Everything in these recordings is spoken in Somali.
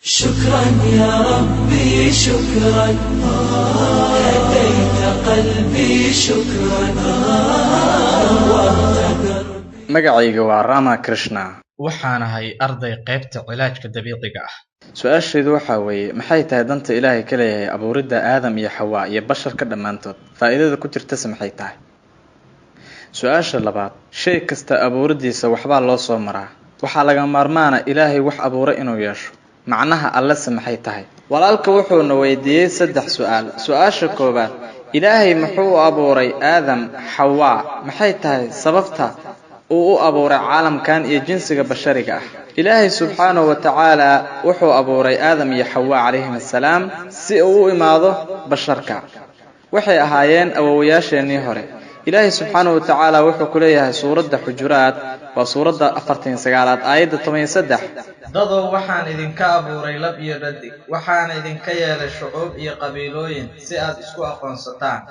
شكرا يا ربي شكرا، هديت قلبي شكرا. magacayga waa Rama Krishna. waxaan ahay arday qaybta cilaajka dabiiciga ah. Su'aasheedu waxa weeye maxay tahay danta Ilaahay ka leeyahay abuuridda Aadam iyo Xawaa iyo basharka dhammaantood? Faa'iidada ku jirta maxay tahay? Su'aasha labaad, shay kasta abuuridiisa waxbaa loo soo maraa. Waxaa laga maarmaana Ilaahay wax abuuray inuu yeesho. macnaha alla maxay tahay? Walaalka wuxuu na weydiiyay 3 su'aal. Su'aasha koobaad, Ilaahay muxuu abuuray Aadam, Xawaa? Maxay tahay sababta uu u abuuray caalamkan iyo jinsiga bashariga ah? Ilaahay subxaanahu wa ta'ala wuxuu abuuray Aadam iyo Xawaa calayhim assalaam si uu u imaado basharka. waxay ahaayeen awoowayaasheenii hore. Ilaahay subxaanahu wa ta'ala wuxuu ku leeyahay suuradda Xujuraat waa suuradda 49aad aayadda 13. dadoo waxaan idinka abuuray lab iyo dhadig, waxaana idinka yeelay shucuub iyo qabiilooyin si aad isku aqoonsataan.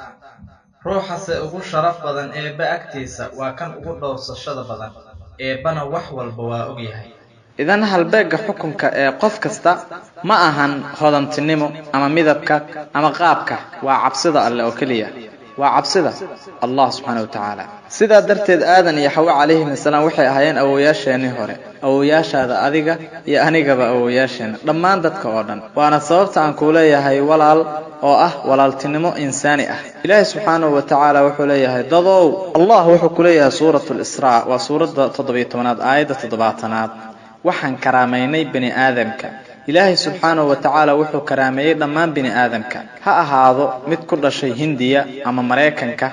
ruuxase ugu sharaf badan eebba agtiisa waa kan ugu dhowrsashada badan, eebbana wax walba waa ogyahay. idan halbeega xukunka ee qof kasta ma ahan hodantinimo ama midabka ama qaabka, waa cabsida alle oo kaliya. waa cabsida Allah subhanahu wa ta'ala. sidaa darteed Aadan iyo Xawaa calayhim assalaam waxay ahaayeen awoowayaasheenii hore. awoowayaashaada adiga iyo anigaba awoowayaasheena, dhammaan dadka oo dhan. waana sababta aan ku leeyahay walaal oo ah walaaltinimo insaani ah. Ilaahay subhanahu wa ta'ala wuxuu leeyahay dadow. Allah wuxuu ku leeyahay suuratul Israa waa suuradda 17aad aayadda 7aad. waxaan karaameynay bani aadamka. Ilaahay subxaanahu wa ta'ala wuxuu karaameeyay dhammaan bini aadamka, ha ahaado mid ku dhashay Hindiya ama Mareykanka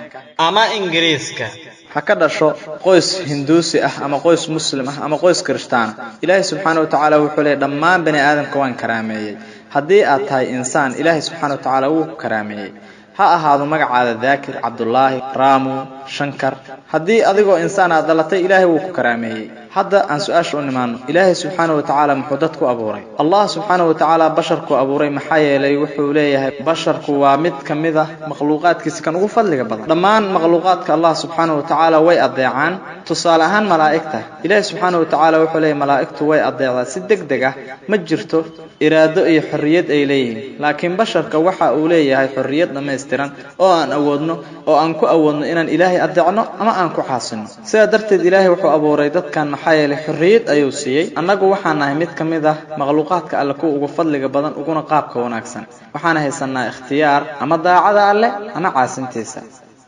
ama Ingiriiska, ha ka dhasho qoys Hinduusi ah ama qoys Muslim ah ama qoys Kirishtaan. Ilaahay subxaanahu wa ta'ala wuxuu leeyahay dhammaan bini aadamka waan karaameeyay. haddii aad tahay insaan, Ilaahay subxaanahu wa ta'ala wuu ku karaameeyay. ha ahaado magacaada Daakir, Cabdullaahi, Raamu, Shankar. haddii adigoo insaan aad dhalatay, Ilaahay wuu ku karaameeyay. hadda aan su'aasha u nimaano, Ilaahay subxaanahu wa ta'ala muxuu dadku abuuray? Allah subxaanahu wa ta'ala basharku abuuray maxaa yeelay wuxuu leeyahay basharku waa mid ka mid ah makhluuqaadkiisa kan ugu fadliga badan. dhammaan makhluuqaadka Allah subxaanahu wa ta'ala way adeecaan. tusaale ahaan malaa'igta, Ilaahay subxaanahu wa ta'ala wuxuu leeyahay malaa'igtu way adeecdaa si degdeg ah, ma jirto iraado iyo xorriyad ay leeyihiin. laakiin basharka waxa uu leeyahay xorriyad dhammaystiran oo aan ku awoodno inaan Ilaahay adeecno ama aan ku xaasino. sidaa darteed Ilaahay wuxuu abuuray dadkan maxaa yeelay xorriyad ayuu siiyay. annagu waxaan nahay mid ka mid ah makhluuqaadka alle kuwa ugu fadliga badan uguna qaabka wanaagsan. waxaan haysanaa ikhtiyaar ama daacada alle ama caasintiisa.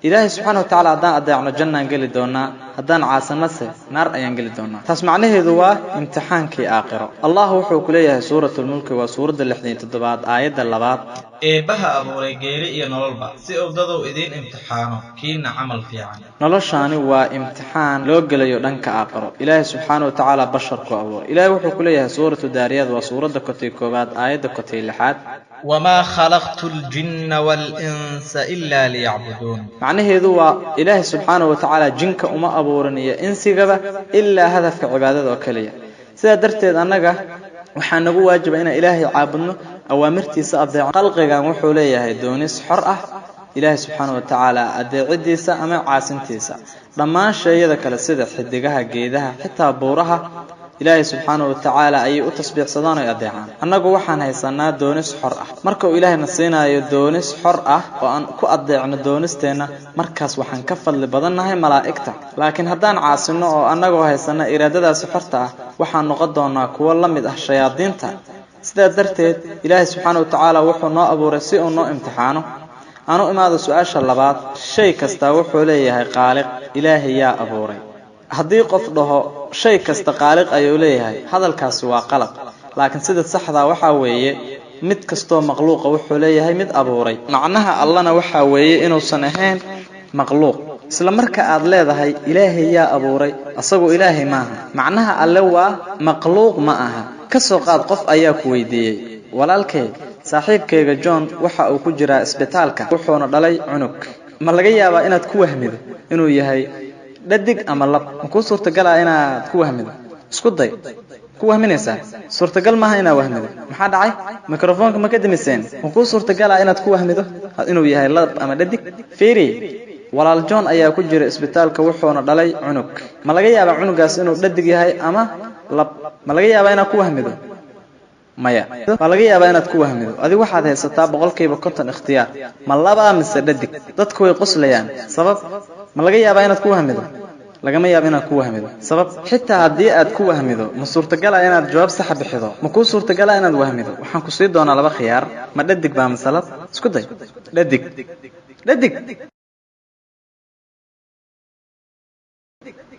Ilaahay subxaanahu wa ta'ala haddaan adeecno jannaan geli doonaa, haddaan caasinase naar ayaan geli doonaa. taas macnaheedu waa imtixaankii aakhiro. Allah wuxuu ku leeyahay suuratul mulk waa suuradda 67aad aayadda 2. eebbaha abuuray geeri iyo nololba si uu dadow idiin imtixaano kiina camal fiican. noloshaani waa imtixaan loo gelayo dhanka aakhiro. Ilaahay subxaanahu wa ta'ala basharku abuuray. Ilaahay wuxuu ku leeyahay suuratul Daariyad waa suuradda 1aad aayadda 6. wamaa khalaqtu ljinna walinsa ilaa liyacbuduun. macnaheedu waa Ilaahay subxaanahu wa ta'ala jinka uma abuurin iyo insigaba ilaa hadafka cibaadada oo kaliya. sidaa darteed annaga waxaa nagu waajiba inaan Ilaahay caabudno, awaamirtiisa adeecno. qalqigan wuxuu leeyahay doonis xor ah Ilaahay subxaanahu wa ta'ala adeecidiisa ama caasintiisa. dhammaan shayada kale sida xidigaha, geedaha, xitaa buuraha, Ilaahay subxaanahu wa ta'ala ayay u tasbiixsadaan oo adeecaan. annagu waxaan haysanaa doonis xor ah. marka uu Ilaahay na siinayo doonis xor ah oo aan ku adeecno doonisteena, markaas waxaan ka fadli badannahay malaa'igta. laakiin haddaan caasino oo annagoo haysana iraadadaas xorta ah, waxaan noqon doonaa kuwo la mid ah shayaadiinta. sidaa darteed Ilaahay subxaanahu wa ta'ala wuxuu noo abuuray si uu noo imtixaano. aanu imaado su'aasha labaad, shay kasta wuxuu leeyahay qaaliq. Ilaahay yaa abuuray. haddii qof dhaho shay kasta qaaliq ayuu leeyahay, hadalkaasi waa qalad. laakiin sida saxda waxa weeye mid kastoo makhluuqa wuxuu leeyahay mid abuuray. macnaha allana waxa weeye inuusan ahayn makhluuq. isla marka aad leedahay Ilaahay yaa abuuray, asagoo Ilaahay maaha, macnaha alle waa makhluuq ma aha. ka soo qaad qof ayaa ku weydiiyay, walaalkay saaxiibkayga John waxa uu ku jiraa isbitaalka, wuxuuna dhalay cunug. ma laga yaabaa inaad ku wahmido inuu yahay dhadig ama lab? ma ku suurtagalaa inaad ku wahmido? isku day. ku wahminaysaa? suurtagal maaha inaad wahmido. maxaa dhacay? mikrofoonka ma ka dimiseen? ma ku suurtagalaa inaad ku wahmido inuu yahay lab ama dhadig? fiiri, walaal John ayaa ku jira isbitaalka, wuxuuna dhalay cunug. ma laga yaabaa cunugaas inuu dhadig yahay ama lab? ma laga yaabaa inaad ku wahmido? maya waa laga yaabaa inaad ku wahmido adigu waxaad haysataa 50% ikhtiyaar ma laba mise dhadig dadku way qoslayaan sabab ma laga yaabaa inaad ku wahmido lagama yaabo inaad ku wahmido sabab xitaa haddii aad ku wahmido ma suurtagal ah inaad jawaab sax bixido ma ku suurtagal ah inaad wahmido waxaan ku sii doonaa laba khiyaar ma dhadig baa masalad isku day dhadig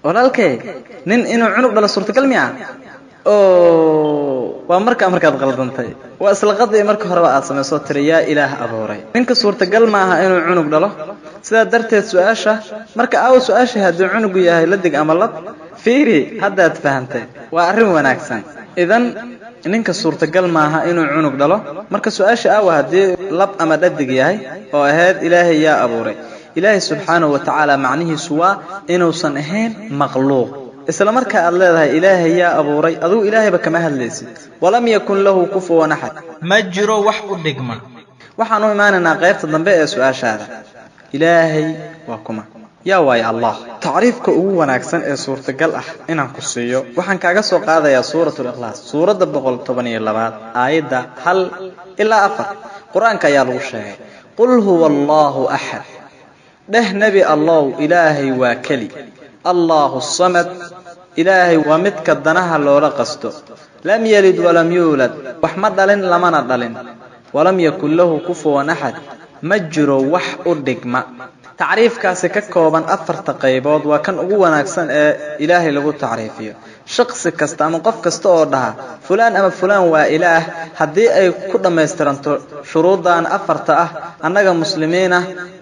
walaalkay nin inuu cunug dhalo suurtagal miya waa markaad qaldantay waa isla qadii marka hore aad sameeyso tiriyaa ilaah abuuray ninka suurtagal ma aha inuu cunug dhalo sida darteed su'aasha marka su'aasha haddii cunugu yahay ladig ama lab fiiri haddaad fahantay waa arrin wanaagsan idan ninka suurtagal ma aha inuu cunug dhalo marka su'aasha haddii lab ama dhadig yahay oo ahayd ilaahay yaa abuuray ilaahay subxaanahu wa ta'ala macnihiisu waa inuusan ahayn makhluuq isla marka aad leedahay ilaahay yaa abuuray adigu ilaahayba kama hadlaysid walam yakun lahu kufuwan ahad ma jiro wax u dhigma waxaan u imaanaynaa qaybta dambe ee su'aashaada ilaahay waa kuma yaa waay allah taariifka ugu wanaagsan ee suurtagal ah inaan ku siiyo waxaan kaaga soo qaadayaa suuratul ikhlaas suurada 112 aayada 1 ilaa 4 quraanka ayaa lagu sheegay qul huwallahu ahad ده نبي الله إلهي واكلي الله الصمد إلهي ومتك الدنها اللولا قصده لم يلد ولم يولد وحمد دلن لما ندلن ولم يكن له كفوا أحد مجر وح الدقمة تعريف كاسك كوبان أثر تقيبود وكان أقوى ناكسن إلهي لغو تعريفيه شخص كستا أما قف كستا أوردها فلان أما فلان وإله هدي أي كل ما يسترنتو شروطا أن أفرته أنك مسلمين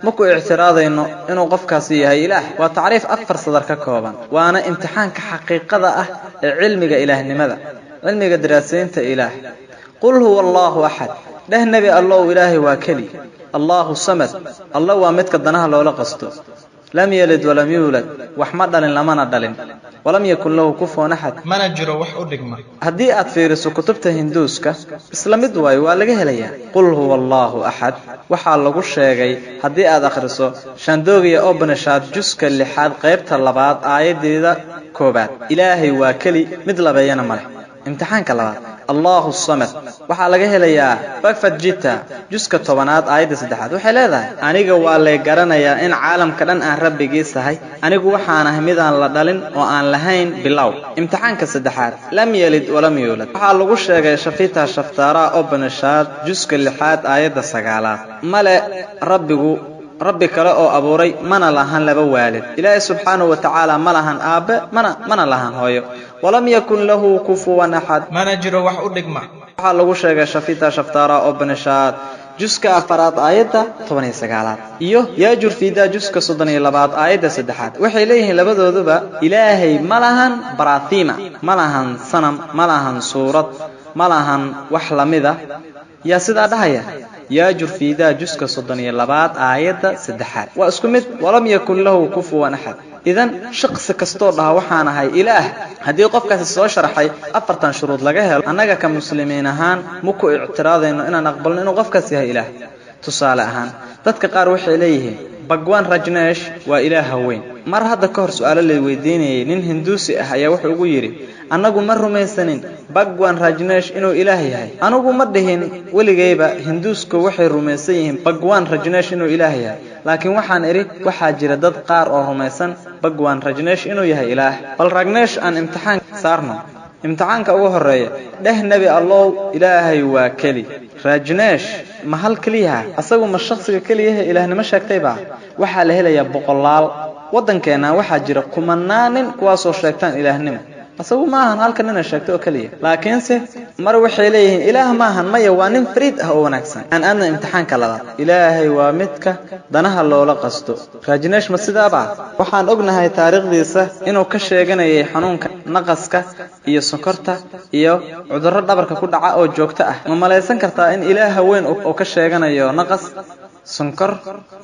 مكو اعتراضي إنه قف كاسيه إله وتعريف أفر صدرك كوبا وأنا امتحان كحقيقة علمك إله لماذا علمك دراسين إله قل هو الله أحد ده النبي الله إلهي واكلي الله الصمد الله وامتك الدنها لولا قصده لم يلد ولم يولد وحمد دلن لما ندلن ولم يكن له كفوا أحد ما نجرو wax u dhigma hadii aad fiiriso kutubta hinduuska islamid way waa laga helayaa qul huwa allahu ahad waxa lagu sheegay hadii aad akhriso shandoogiya Upanishad juska 6 qaybta 2 aayadeeda 1 ilaahay waa kali mid labayana male imtixaanka labaad Allahu Samad waxa laga helayaa Bhagavad Gita juska 10aad aayada 3 waxay leedahay aniga waa la garanayaa in caalamka dhan aan rabbigiisahay anigu waxaan ahay midaan la dhalin oo aan lahayn bilow imtixaanka 3aad lam yalid walam yulad waxa lagu sheegay Shafita Shaftara Upanishad juska 6aad aayada 9aad male rabbi kale oo abuuray mana lahan laba waalid ilaahay subhanahu wa ta'ala ma lahan aabe mana lahan hooyo ولم يكن له كفوا أحد ما نجرو wax u dhigma waxa lagu sheegay Shafita Shaftara Upanishad juska 4 aayada 19aad iyo Yajur Fida juska 32 aayada 3 waxay leeyihiin labadooduba ilaahay malahan barathima malahan sanam malahan suurad malahan wax lamida ya sida dhahaya Yajur Fida juska 32 aayada 3 waa isku mid walam yakun lahu kufuwan ahad idan shakhs kasto dhaha waxaan ahay ilaah hadii qofkaas soo sharaxay 4 shuruud laga helo anaga ka muslimiin ahaan muku i'tiraadayno inaan aqbalno inuu qofkaas yahay ilaah tusaale ahaan dadka qaar waxay leeyihiin Bhagwan Rajneesh waa ilaah weyn mar hadda ka hor su'aalo la weydiinayay nin hinduusi ah ayaa wuxuu ugu yiri anagu ma rumaysanin Bhagwan Rajneesh inuu ilaah yahay anagu ma dhihin waligayba hinduusku waxay rumaysan yihiin Bhagwan Rajneesh inuu ilaah yahay laakiin waxaan iri waxa jira dad qaar oo rumaysan Bhagwan Rajneesh inuu yahay ilaah bal Rajneesh aan imtixaan saarno imtixaanka ugu horeeya dheh nabi allah ilaahay waa kali Rajneesh ma hal kaliya asagu ma shakhsiga kaliya ilaahnimo sheegtayba waxa la helayaa boqolaal wadankeena waxa jira kumanaanin kuwaas oo sheegtaan ilaahnimo asagu ma ahan halkan inay sheegto oo kaliya laakiinse mar waxay leeyihiin ilaah ma ahan maya waa nin fariid ah oo wanaagsan aan imtixaanka labaad ilaahay waa midka danaha loola qasto Rajneesh ma sidaaba waxaan ognahay taariikhdiisa inuu ka sheeganayay xanuunka naqaska iyo sokorta iyo cudurro dhabarka ku dhaca oo joogto ah ma malaysan kartaa in ilaah weyn oo ka sheeganayo naqas sonkor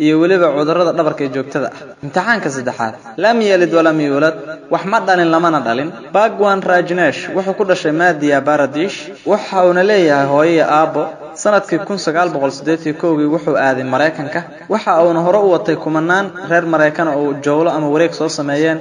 iyo waliba cudurrada dhabarka ee joogtada ah imtixaanka 3aad lam yalid walam yulad wax ma dhalin lamana dhalin Bhagwan Rajneesh wuxuu ku dhashay Madhya Pradesh waxa uu leeyahay hooyo aabo sanadkii 1981 wuxuu aaday Mareykanka waxa uu hore u watay kumanaan reer Mareykan oo jawlo ama wareeg soo sameeyeen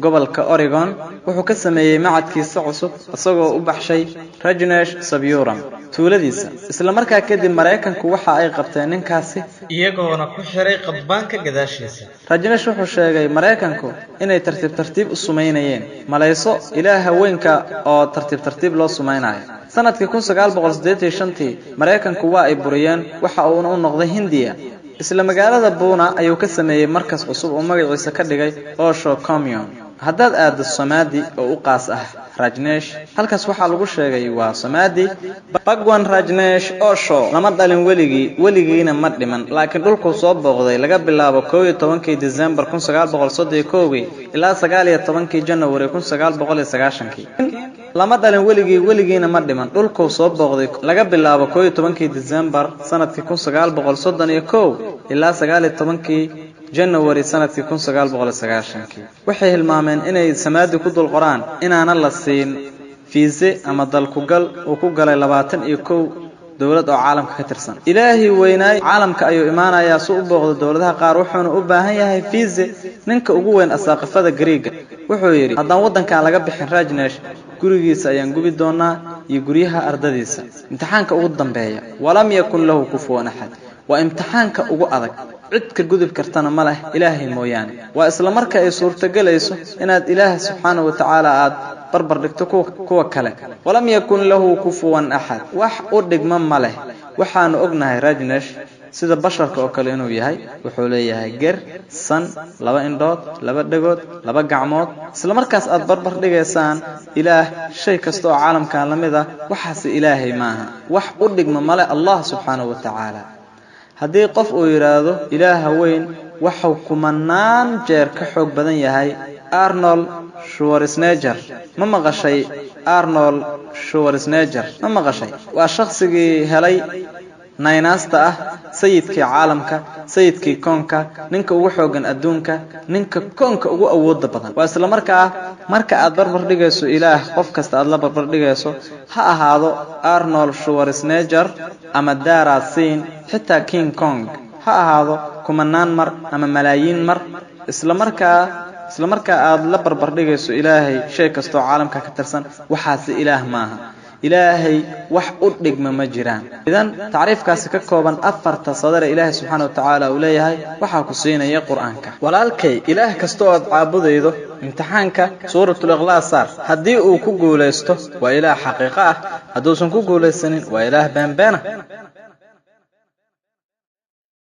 gobolka Oregon wuxuu ka sameeyay macadkiisa cusub isagoo u baxshay Rajneesh Sabyuram tuuladiisa isla markaa kadib Mareykanku waxa ay qabteen ninkaasi iyagoona ku xiray qadbaanka gadaashiisa. Rajneesh wuxuu sheegay Mareykanku inay tartiib u sumeynayeen malayso ilaah haweenka oo tartiib loo sumeynayo. sanadkii 1985 Mareykanku waa ay buriyeen waxa uu u noqday Hindiya isla magaalada Pune ayuu ka sameeyay markas cusub oo magaciisa ka dhigay Osho Commune. haddaad aado Samadhi oo u qaas ah Rajneesh halkaas waxaa lagu sheegay waa Samadhi Bhagwan Rajneesh Osho lama dhalin weligiina ma dhiman laakiin dhulku soo booqday laga bilaabo 11 December 1931 ilaa 19 January 1990 lama dhalin weligiina ma dhiman dhulku soo booqday laga bilaabo 11 December sanadkii 1931 ilaa 19 January sanadkii 1990 waxay hilmaameen inay Samadhi ku dul qoraan inaana la siin fiise ama dalku gal oo ku galay 21 dawlad oo caalamka ka tirsan. Ilaahi weynaay caalamka ayuu imaanayaa soo u booqdo dawladaha qaar wuxuuna u baahan yahay fiise. ninka ugu weyn asaqafada Greega wuxuu yiri haddaan wadankan laga bixin Rajneesh gurigiisa ayaan gubi doonaa iyo guriyaha ardadiisa. imtixaanka ugu dambeeya walam yakun lahu kufuwan ahad waa imtixaanka ugu adag cid ka gudub kartana ma leh Ilaahay mooyaan. waa isla markaa ay suurtagelayso inaad Ilaahay subhanahu wa ta'ala aad barbar dhigto kuwa kale. walam yakun lahu kufuwan ahad wax u dhigma ma leh. waxaanu ognahay Rajneesh sida basharka oo kale inuu yahay wuxuu leeyahay ger san laba indhood laba dhagood laba gacmood isla markaas aad barbar dhigaysaan Ilaah shay kasto oo caalamka la mid ah waxaas Ilaahay maaha wax u dhigma ma leh Allah subhanahu wa ta'ala. haddii qof uu yiraahdo Ilaaha weyn waxa kumanaan jeer ka xoog badan yahay Arnold Schwarzenegger ma maqashay Arnold Schwarzenegger ma maqashay waa shakhsigii helay naynaasta ah sayidkii caalamka sayidkii koonka ninka ugu xoogan adduunka ninka koonka ugu awoodda badan. waa isla marka aad barbar dhigayso Ilaah qof kasta aad la barbar dhigayso ha ahaado Arnold Schwarzenegger ama Dara Singh xitaa King Kong ha ahaado kumanaan mar ama malaayiin mar isla markaa aad la barbar dhigayso Ilaahay shay kasto caalamka ka tirsan waxaas Ilaah maaha. Ilaahay wax u dhigma ma jiraan. idan taariifkaasi ka kooban afarta sadar Ilaahay subhanahu wa ta'ala uu leeyahay waxa ku siinaya Quraanka. walaalkay Ilaah kasto aad caabudaydo imtixaanka suuratul Ikhlas haddii uu ku guuleysto waa Ilaah xaqiiqo ah haddii uusan ku guuleysanin waa Ilaah been.